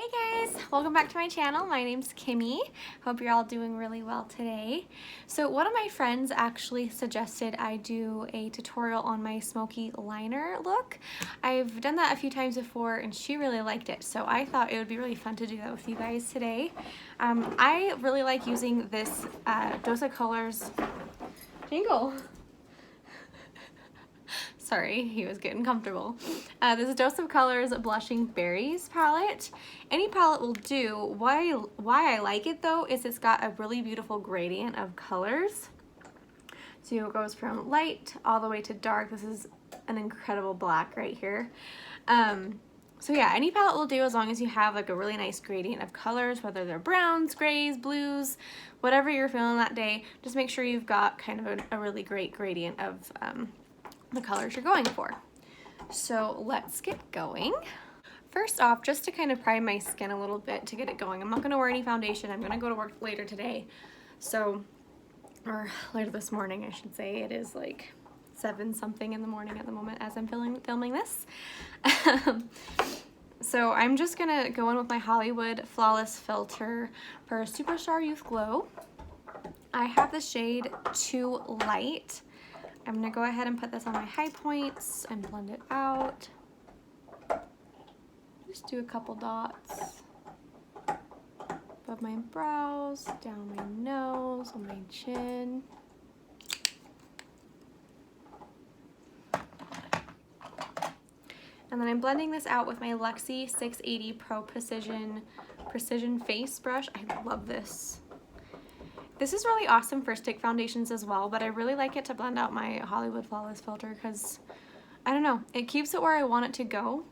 Hey guys, welcome back to my channel. My name's Kimmy. Hope you're all doing really well today. So one of my friends actually suggested I do a tutorial on my Smoky liner look. I've done that a few times before and she really liked it, so I thought it would be really fun to do that with you guys today. I really like using this Dose of Colors Jingle. Sorry, he was getting comfortable. This is Dose of Colors Blushing Berries palette. Any palette will do. Why I like it though is it's got a really beautiful gradient of colors. So it goes from light all the way to dark. This is an incredible black right here. So yeah, any palette will do as long as you have like a really nice gradient of colors, whether they're browns, grays, blues, whatever you're feeling that day. Just make sure you've got kind of a really great gradient of the colors you're going for. So let's get going. First off, just to kind of prime my skin a little bit to get it going, I'm not going to wear any foundation. I'm going to go to work later today. So, or later this morning I should say. It is like 7 something in the morning at the moment as I'm filming this. So I'm just going to go in with my Hollywood Flawless Filter for Superstar Youth Glow. I have the shade Too Light. I'm going to go ahead and put this on my high points and blend it out. Just do a couple dots above my brows, down my nose, on my chin. And then I'm blending this out with my Luxie 680 Pro Precision Face Brush. I love this. This is really awesome for stick foundations as well, but I really like it to blend out my Hollywood Flawless Filter because, I don't know, it keeps it where I want it to go,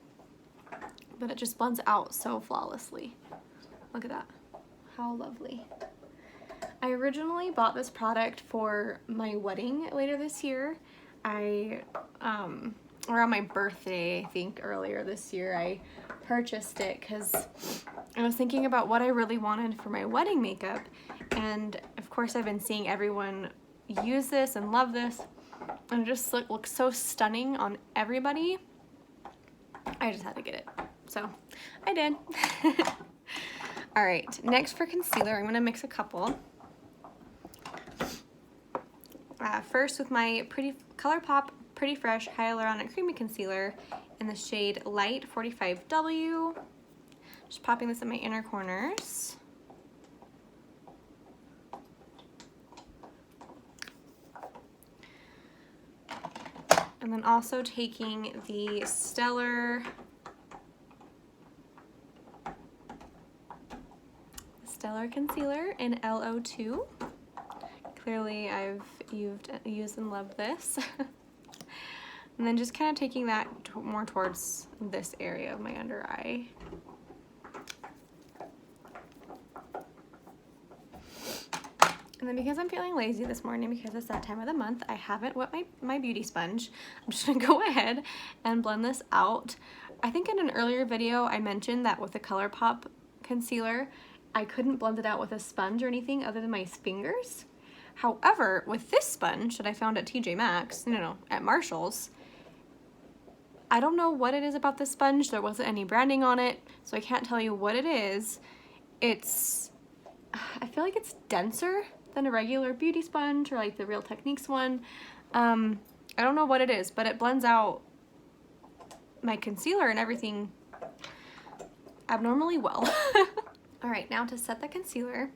but it just blends out so flawlessly. Look at that. How lovely. I originally bought this product for my wedding later this year. Or on my birthday, I think earlier this year, I purchased it because I was thinking about what I really wanted for my wedding makeup. And of course I've been seeing everyone use this and love this, and it just looks so stunning on everybody. I just had to get it, so I did. All right, next for concealer, I'm gonna mix a couple. First with my ColourPop Pretty Fresh Hyaluronic Creamy Concealer in the shade Light 45W. Just popping this in my inner corners. And then also taking the Stellar Concealer in LO2. Clearly I've used and loved this. And then just kind of taking that more towards this area of my under eye. And then because I'm feeling lazy this morning because it's that time of the month, I haven't wet my beauty sponge. I'm just gonna go ahead and blend this out. I think in an earlier video I mentioned that with the ColourPop concealer, I couldn't blend it out with a sponge or anything other than my fingers. However, with this sponge that I found at TJ Maxx, no, at Marshall's, I don't know what it is about this sponge. There wasn't any branding on it, so I can't tell you what it is. I feel like it's denser than a regular beauty sponge or like the Real Techniques one. I don't know what it is, but it blends out my concealer and everything abnormally well. All right, now to set the concealer,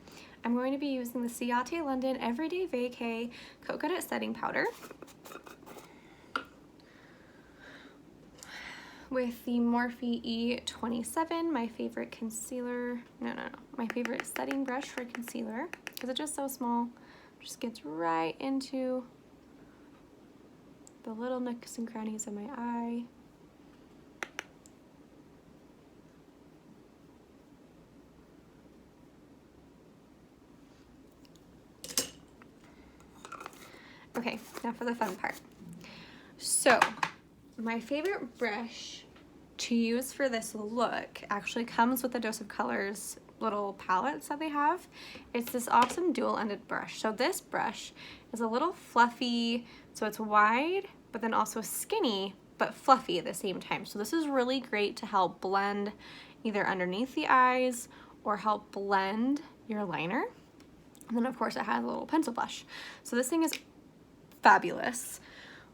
I'm going to be using the Ciate London Everyday Vacay Coconut Setting Powder with the Morphe E27, my favorite concealer, my favorite setting brush for concealer, because it's just so small. Just gets right into the little nooks and crannies of my eye. Okay, now for the fun part. So, my favorite brush to use for this look actually comes with the Dose of Colors little palettes that they have. It's this awesome dual-ended brush. So this brush is a little fluffy, so it's wide, but then also skinny, but fluffy at the same time. So this is really great to help blend either underneath the eyes or help blend your liner. And then of course it has a little pencil blush. So this thing is fabulous.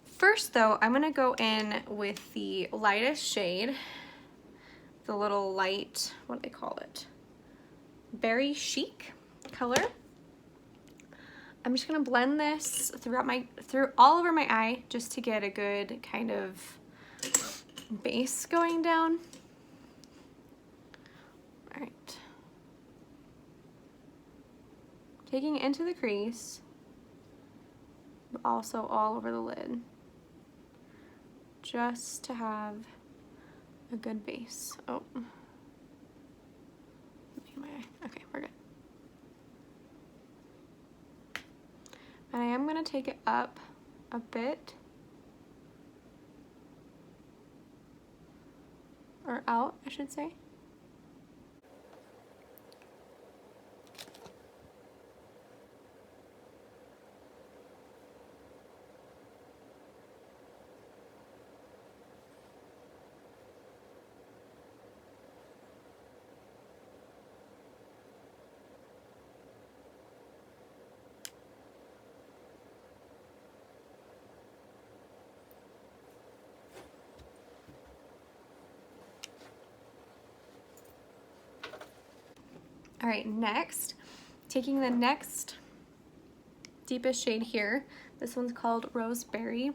First though, I'm gonna go in with the lightest shade, the little light, what do they call it? Berry Chic color. I'm just gonna blend this through all over my eye just to get a good kind of base going down. All right. Taking it into the crease, but also all over the lid, just to have a good base. Oh, my eye. Okay, we're good. And I am going to take it up a bit, or out, I should say. All right, next, taking the next deepest shade here. This one's called Roseberry.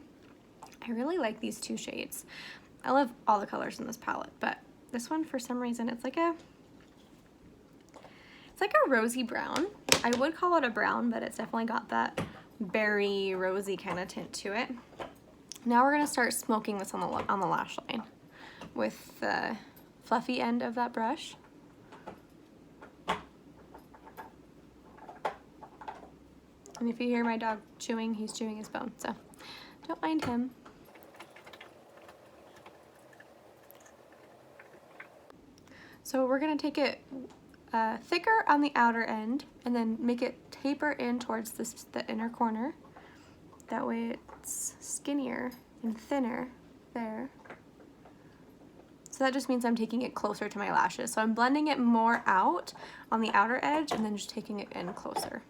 I really like these two shades. I love all the colors in this palette, but this one, for some reason, it's like a rosy brown. I would call it a brown, but it's definitely got that berry rosy kind of tint to it. Now we're gonna start smoking this on the lash line with the fluffy end of that brush. And if you hear my dog chewing, he's chewing his bone, so don't mind him. So we're gonna take it thicker on the outer end and then make it taper in towards the inner corner. That way it's skinnier and thinner there. So that just means I'm taking it closer to my lashes. So I'm blending it more out on the outer edge and then just taking it in closer.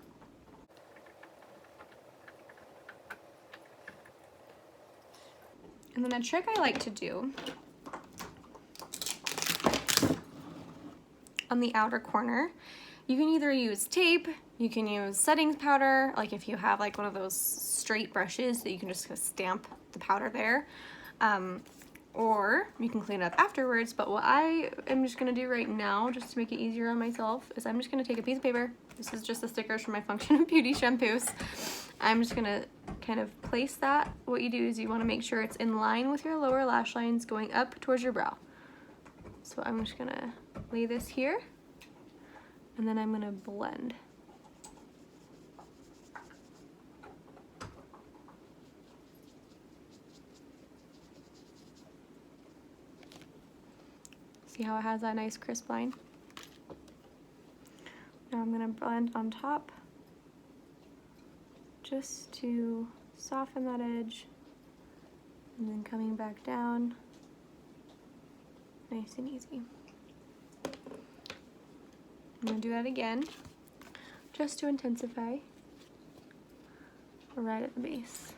And then a trick I like to do on the outer corner, you can either use tape, you can use settings powder, like if you have like one of those straight brushes that you can just stamp the powder there, or you can clean it up afterwards. But what I am just gonna do right now, just to make it easier on myself, is I'm just gonna take a piece of paper. This is just the stickers from my Function of Beauty shampoos. I'm just gonna kind of place that. What you do is you wanna make sure it's in line with your lower lash lines going up towards your brow. So I'm just gonna lay this here, and then I'm gonna blend. See how it has that nice crisp line? Now I'm gonna blend on top just to soften that edge, and then coming back down, nice and easy. I'm gonna do that again, just to intensify, right at the base.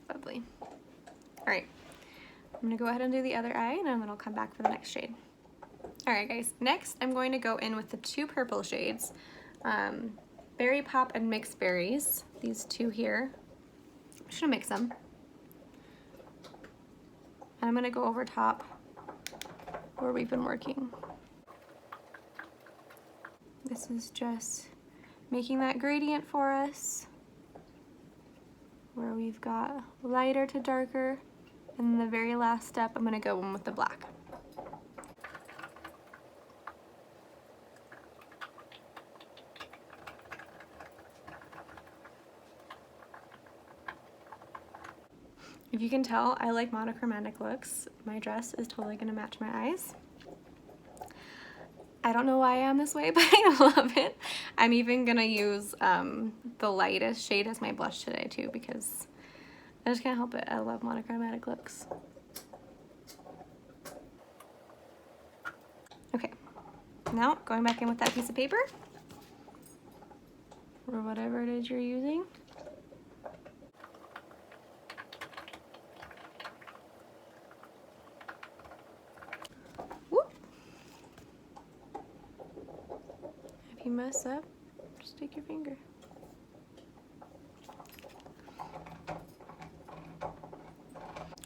Lovely. All right, I'm gonna go ahead and do the other eye, and then I'll come back for the next shade. All right, guys, next I'm going to go in with the two purple shades, Berry Pop and Mixed Berries, these two here. I'm just gonna mix them. And I'm gonna go over top where we've been working. This is just making that gradient for us, where we've got lighter to darker, and then the very last step, I'm gonna go in with the black. If you can tell, I like monochromatic looks. My dress is totally gonna match my eyes. I don't know why I am this way, but I love it. I'm even gonna use the lightest shade as my blush today too, because I just can't help it. I love monochromatic looks. Okay, now going back in with that piece of paper, or whatever it is you're using. Whoop. If you mess up, just take your finger.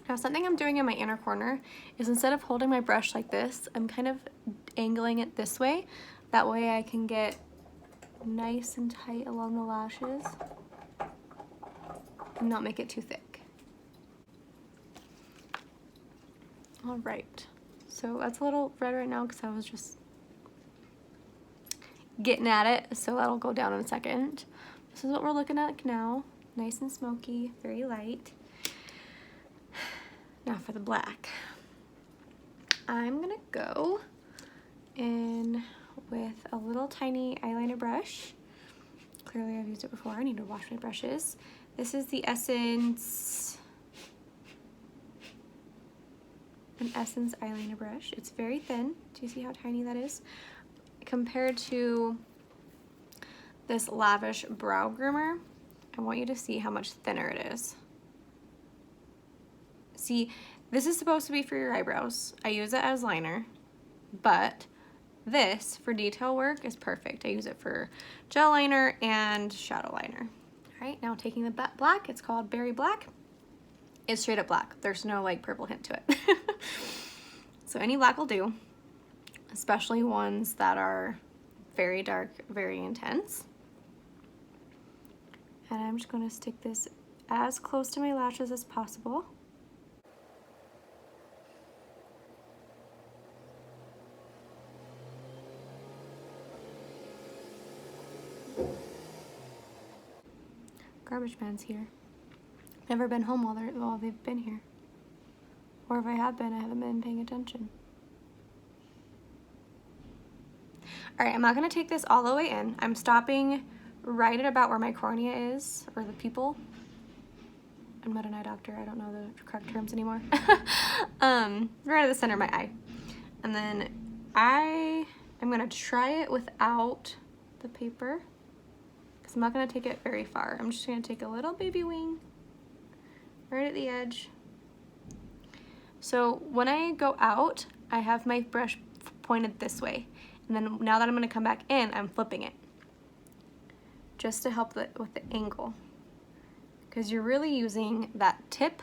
Now something I'm doing in my inner corner is instead of holding my brush like this, I'm kind of angling it this way. That way I can get nice and tight along the lashes and not make it too thick. All right, so that's a little red right now because I was just getting at it, so that'll go down in a second. This is what we're looking at now, nice and smoky, very light. Now for the black. I'm gonna go in with a little tiny eyeliner brush. Clearly I've used it before, I need to wash my brushes. This is the Essence, an Essence eyeliner brush. It's very thin. Do you see how tiny that is? Compared to this Lavish Brow Groomer, I want you to see how much thinner it is. See, this is supposed to be for your eyebrows. I use it as liner, but this for detail work is perfect. I use it for gel liner and shadow liner. All right, now taking the black, it's called Berry Black. It's straight up black. There's no like purple hint to it. So any black will do, especially ones that are very dark, very intense. And I'm just gonna stick this as close to my lashes as possible. Garbage man's here. Never been home while they've been here. Or if I have been, I haven't been paying attention. All right, I'm not gonna take this all the way in. I'm stopping right at about where my cornea is, or the pupil. I'm not an eye doctor, I don't know the correct terms anymore. Right at the center of my eye. And then I'm gonna try it without the paper, because I'm not gonna take it very far. I'm just gonna take a little baby wing right at the edge. So when I go out, I have my brush pointed this way. And then now that I'm gonna come back in, I'm flipping it just to help with the angle. Because you're really using that tip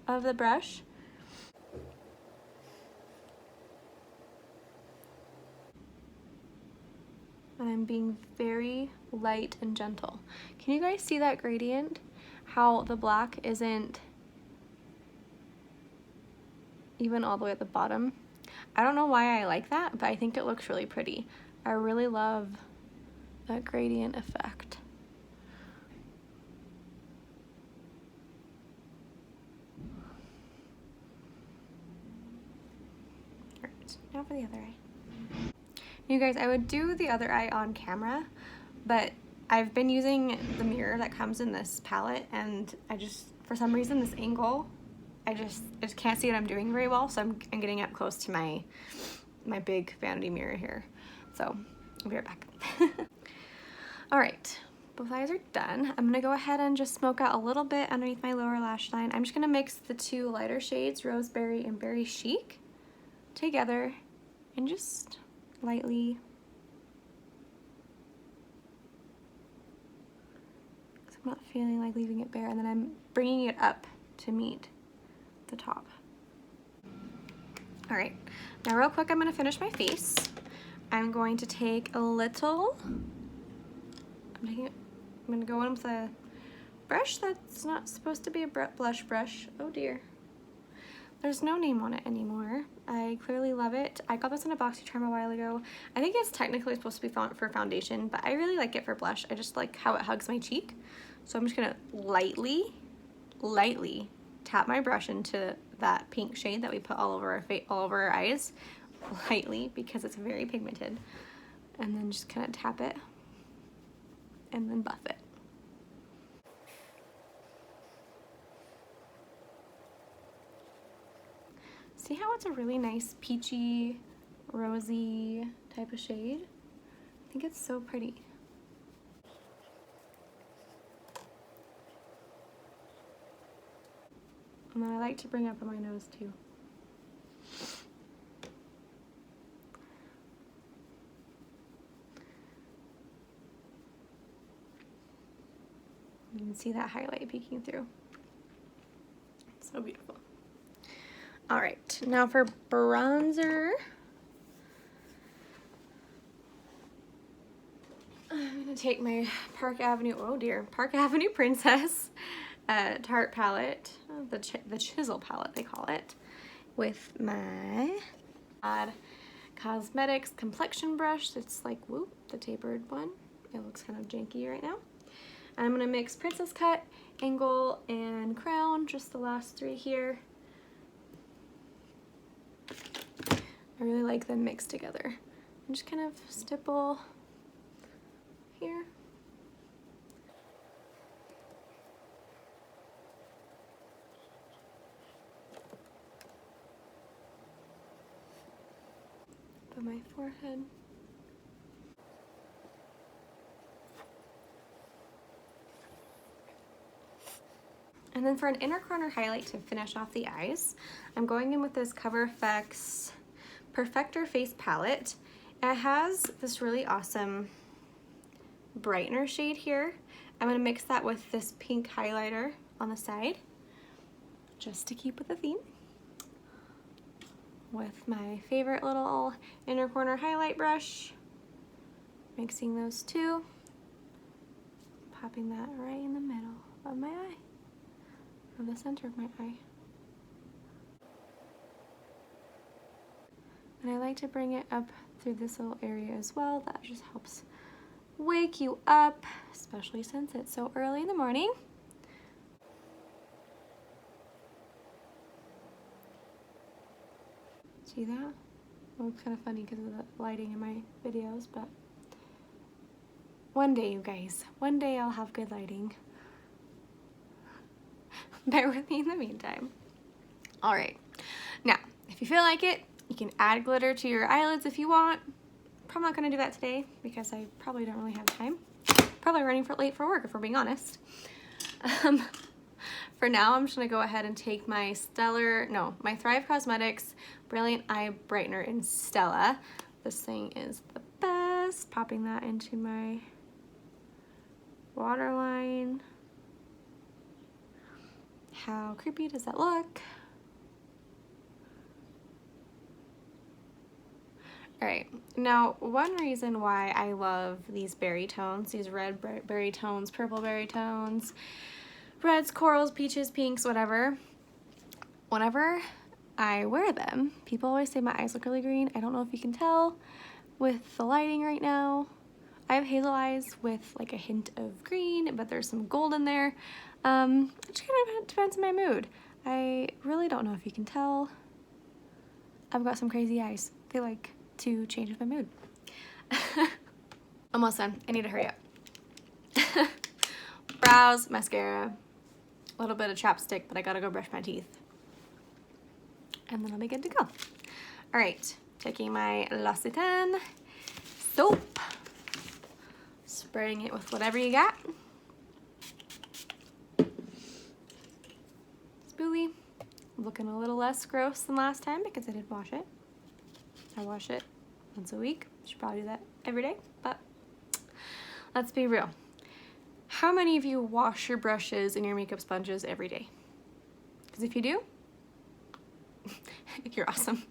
of the brush. And I'm being very light and gentle. Can you guys see that gradient? How the black isn't even all the way at the bottom. I don't know why I like that, but I think it looks really pretty. I really love that gradient effect. Alright, now for the other eye. You guys, I would do the other eye on camera, but I've been using the mirror that comes in this palette, and I just, for some reason, this angle, I just can't see what I'm doing very well, so I'm getting up close to my big vanity mirror here. So I'll be right back. All right, both eyes are done. I'm gonna go ahead and just smoke out a little bit underneath my lower lash line. I'm just gonna mix the two lighter shades, Roseberry and Berry Chic, together and just lightly I'm not feeling like leaving it bare, and then I'm bringing it up to meet the top. All right, now real quick, I'm gonna finish my face. I'm going to take a little, I'm gonna go in with a brush that's not supposed to be a blush brush. Oh dear. There's no name on it anymore. I clearly love it. I got this in a BoxyCharm a while ago. I think it's technically supposed to be for foundation, but I really like it for blush. I just like how it hugs my cheek. So I'm just gonna lightly tap my brush into that pink shade that we put all over our eyes, lightly because it's very pigmented, and then just kind of tap it and then buff it. See how it's a really nice peachy, rosy type of shade? I think it's so pretty. And then I like to bring up on my nose too. You can see that highlight peeking through. So beautiful. All right, now for bronzer. I'm gonna take my Park Avenue, oh dear, Park Avenue Princess Tarte palette, the chisel palette they call it, with my Cosmetics complexion brush. It's like, whoop, the tapered one. It looks kind of janky right now. I'm gonna mix Princess Cut, Angle, and Crown, just the last three here. I really like them mixed together. And just kind of stipple here. Put my forehead. And then for an inner corner highlight to finish off the eyes, I'm going in with this Cover FX Perfector Face Palette. It has this really awesome Brightener shade here. I'm going to mix that with this pink highlighter on the side, just to keep with the theme. With my favorite little inner corner highlight brush, mixing those two, popping that right in the middle of my eye, or the center of my eye. And I like to bring it up through this little area as well. That just helps wake you up, especially since it's so early in the morning. See that? Well, it's kind of funny because of the lighting in my videos, but one day, you guys, one day I'll have good lighting. Bear with me in the meantime. All right, now, if you feel like it, you can add glitter to your eyelids if you want. Probably not gonna do that today because I probably don't really have time. Probably running late for work if we're being honest. For now, I'm just gonna go ahead and take my my Thrive Cosmetics Brilliant Eye Brightener in Stella. This thing is the best. Popping that into my waterline. How creepy does that look? All right, now one reason why I love these berry tones, these red berry tones, purple berry tones, reds, corals, peaches, pinks, whatever, whenever I wear them, people always say my eyes look really green. I don't know if you can tell with the lighting right now. I have hazel eyes with like a hint of green, but there's some gold in there. It just kind of depends on my mood. I really don't know if you can tell. I've got some crazy eyes. They like to change with my mood. Almost done. I need to hurry up. Brows, mascara, a little bit of chapstick, but I gotta go brush my teeth. And then I'll be good to go. All right, taking my L'Occitane soap, spraying it with whatever you got. Spoolie, looking a little less gross than last time because I did wash it. I wash it once a week. Should probably do that every day, but let's be real. How many of you wash your brushes and your makeup sponges every day? Because if you do, you're awesome.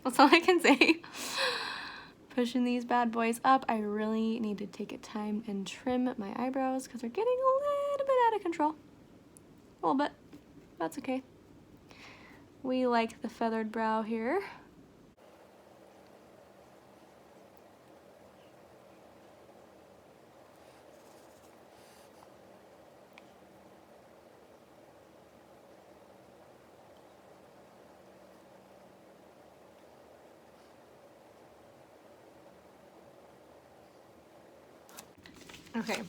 That's all I can say. Pushing these bad boys up. I really need to take a time and trim my eyebrows because they're getting a little bit out of control. A little bit. That's okay. We like the feathered brow here. Okay,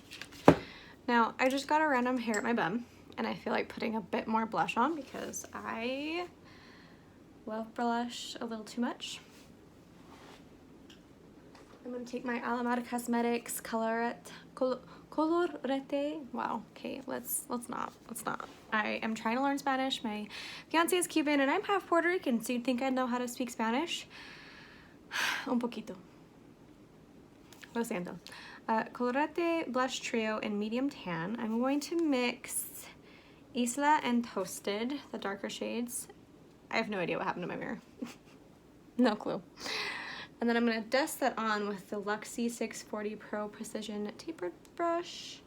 now I just got a random hair at my bum, and I feel like putting a bit more blush on because I love blush a little too much. I'm gonna take my Alameda Cosmetics Colorette. Wow. Okay, let's not. I am trying to learn Spanish. My fiance is Cuban and I'm half Puerto Rican, so you'd think I'd know how to speak Spanish. Un poquito. Lo siento. Colorette Blush Trio in medium tan. I'm going to mix Isla and Toasted, the darker shades. I have no idea what happened to my mirror. No clue. And then I'm going to dust that on with the Luxie 640 Pro Precision Tapered Brush.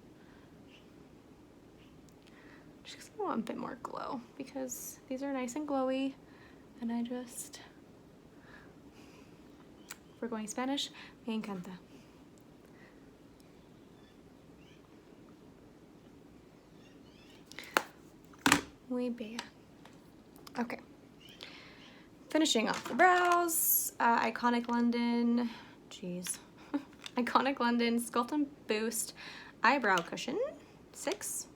Just because I want a bit more glow, because these are nice and glowy, and I just, if we're going Spanish, me encanta. Muy bella. Okay. Finishing off the brows, Iconic London, Iconic London Sculpt and Boost Eyebrow Cushion, 6.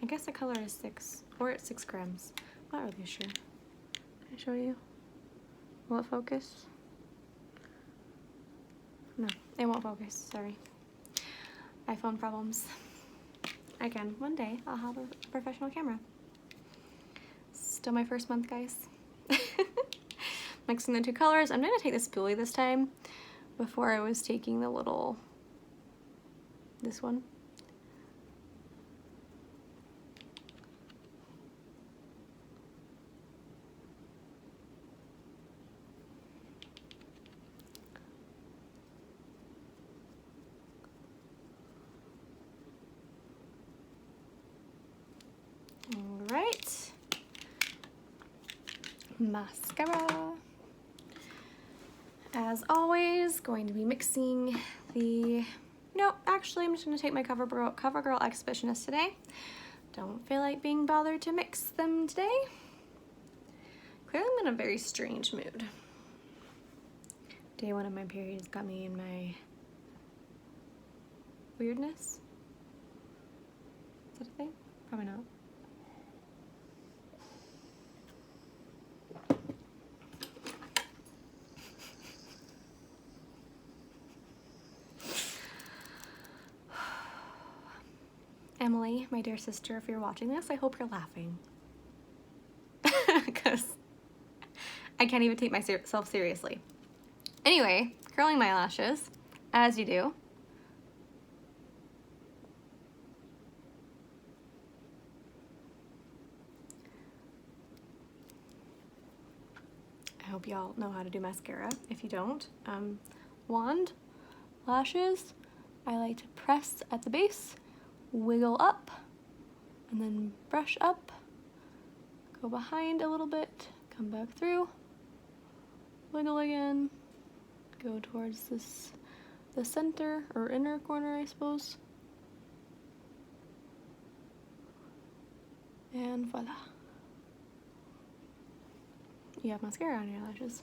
I guess the color is 6, or it's 6 grams. I'm not really sure. Can I show you? Will it focus? No, it won't focus, sorry. iPhone problems. Again, one day I'll have a professional camera. Still my first month, guys. Mixing the two colors. I'm gonna take the spoolie this time. Before I was taking the little, this one. All right. Mascara. As always, going to be mixing the, no, actually I'm just going to take my CoverGirl Exhibitionist today. Don't feel like being bothered to mix them today. Clearly I'm in a very strange mood. Day 1 of my period has got me in my weirdness. Is that a thing? Probably not. Emily, my dear sister, if you're watching this, I hope you're laughing. Because I can't even take myself seriously. Anyway, curling my lashes, as you do. I hope y'all know how to do mascara. If you don't, wand, lashes, I like to press at the base, wiggle up, and then brush up, go behind a little bit, come back through, wiggle again, go towards the center or inner corner, I suppose, and voila. You have mascara on your lashes.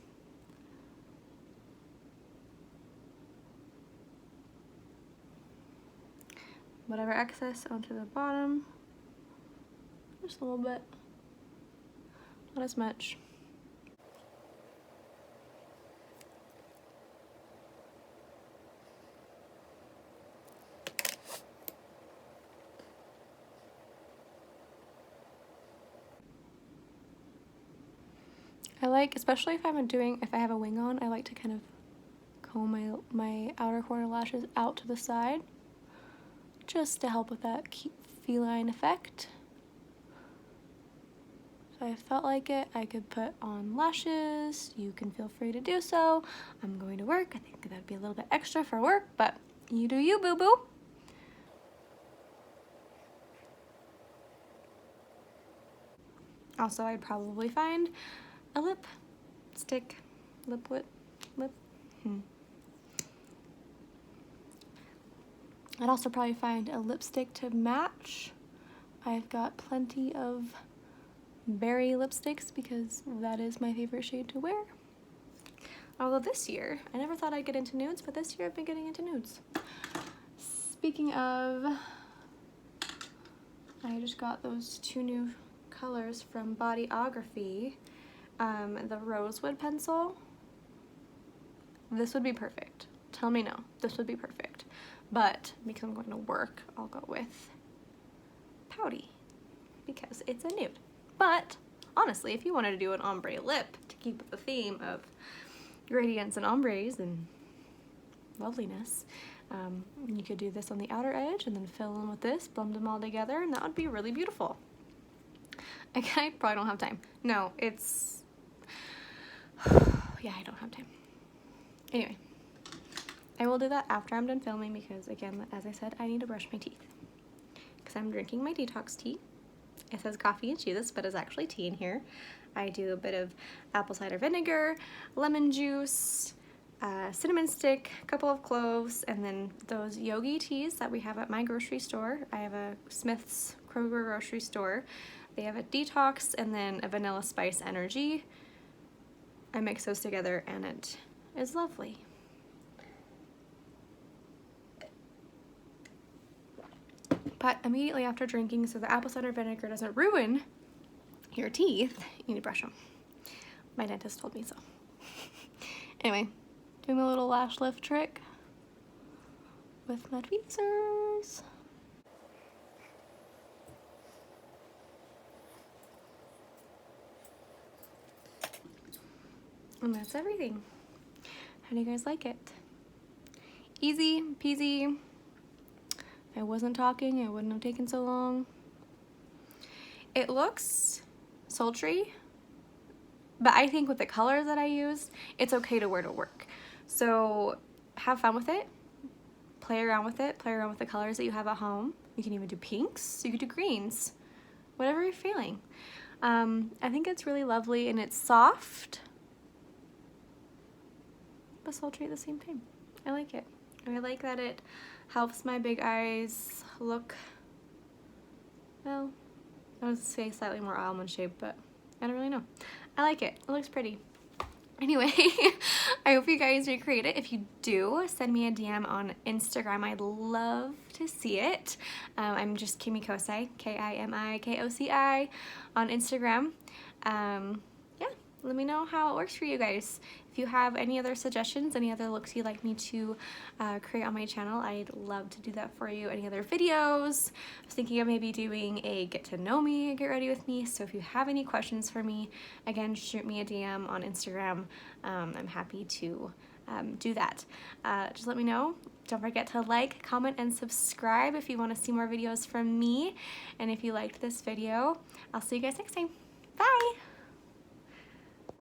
Whatever excess onto the bottom, just a little bit, not as much. I like, especially if I have a wing on, I like to kind of comb my outer corner lashes out to the side, just to help with that feline effect. If I felt like it, I could put on lashes. You can feel free to do so. I'm going to work. I think that'd be a little bit extra for work, but you do you, boo-boo. Also, I'd probably find a lipstick. I'd also probably find a lipstick to match. I've got plenty of berry lipsticks because that is my favorite shade to wear. Although this year, I never thought I'd get into nudes, but this year I've been getting into nudes. speaking of, I just got those 2 new colors from Bodyography. The Rosewood pencil. This would be perfect. Tell me no, this would be perfect. But because I'm going to work, I'll go with Pouty because it's a nude. But honestly, if you wanted to do an ombre lip to keep with the theme of gradients and ombres and loveliness, you could do this on the outer edge and then fill in with this, blend them all together, and that would be really beautiful. Again, I probably don't have time. No, it's, yeah, I don't have time. Anyway, I will do that after I'm done filming because, again, as I said, I need to brush my teeth because I'm drinking my detox tea. It says coffee and cheese, but it's actually tea in here. I do a bit of apple cider vinegar, lemon juice, cinnamon stick, a couple of cloves, and then those yogi teas that we have at my grocery store. I have a Smith's Kroger grocery store. They have a detox and then a vanilla spice energy. I mix those together and it is lovely. But immediately after drinking, so the apple cider vinegar doesn't ruin your teeth, you need to brush them. My dentist told me so. Anyway, doing a little lash lift trick with my tweezers. And that's everything. How do you guys like it? Easy peasy. If I wasn't talking, it wouldn't have taken so long. It looks sultry, but I think with the colors that I used, it's okay to wear to work. So have fun with it. Play around with it. Play around with the colors that you have at home. You can even do pinks. You could do greens. Whatever you're feeling. I think it's really lovely and it's soft, but sultry at the same time. I like it. I like that it helps my big eyes look, well, I would say slightly more almond shaped, but I don't really know. I like it. It looks pretty. Anyway, I hope you guys recreate it. If you do, send me a DM on Instagram. I'd love to see it. I'm just Kimikosei, Kimikoci on Instagram. Yeah, let me know how it works for you guys. If you have any other suggestions, any other looks you'd like me to create on my channel, I'd love to do that for you. Any other videos? I was thinking of maybe doing a get to know me, get ready with me. So if you have any questions for me, again, shoot me a DM on Instagram. I'm happy to do that. Just let me know. Don't forget to like, comment, and subscribe if you want to see more videos from me. And if you liked this video, I'll see you guys next time. Bye!